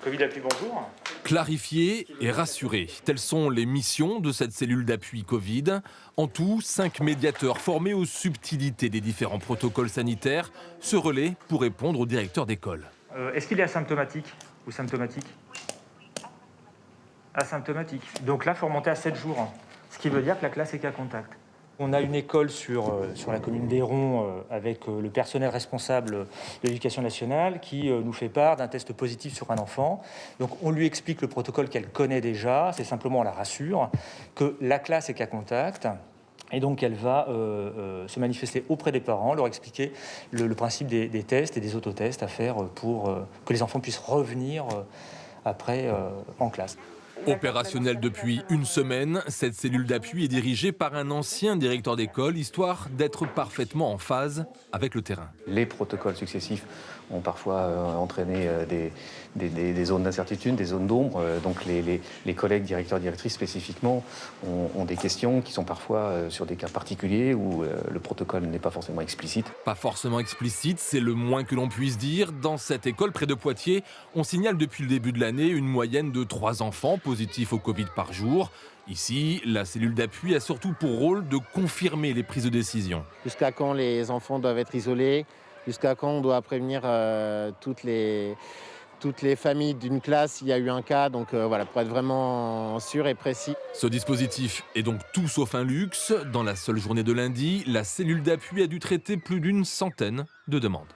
Covid Appui, bonjour. Clarifier et rassurer, telles sont les missions de cette cellule d'appui Covid. En tout, 5 médiateurs formés aux subtilités des différents protocoles sanitaires se relaient pour répondre aux directeurs d'école. Est-ce qu'il est asymptomatique ou symptomatique? Asymptomatique. Donc là, il faut remonter à 7 jours, ce qui veut dire que la classe est cas contact. On a une école sur la commune d'Eyron avec le personnel responsable de l'éducation nationale qui nous fait part d'un test positif sur un enfant. Donc on lui explique le protocole qu'elle connaît déjà, c'est simplement on la rassure que la classe est cas contact. Et donc elle va se manifester auprès des parents, leur expliquer le principe des tests et des autotests à faire pour que les enfants puissent revenir après en classe. Opérationnelle depuis une semaine, cette cellule d'appui est dirigée par un ancien directeur d'école, histoire d'être parfaitement en phase avec le terrain. Les protocoles successifs ont parfois entraîné des zones d'incertitude, des zones d'ombre. Donc les collègues directeurs, directrices spécifiquement ont des questions qui sont parfois sur des cas particuliers où le protocole n'est pas forcément explicite. Pas forcément explicite, c'est le moins que l'on puisse dire. Dans cette école près de Poitiers, on signale depuis le début de l'année une moyenne de 3 enfants positifs au Covid par jour. Ici, la cellule d'appui a surtout pour rôle de confirmer les prises de décision. Jusqu'à quand les enfants doivent être isolés, jusqu'à quand on doit prévenir toutes les familles d'une classe s'il y a eu un cas, donc voilà, pour être vraiment sûr et précis. Ce dispositif est donc tout sauf un luxe. Dans la seule journée de lundi, la cellule d'appui a dû traiter plus d'une centaine de demandes.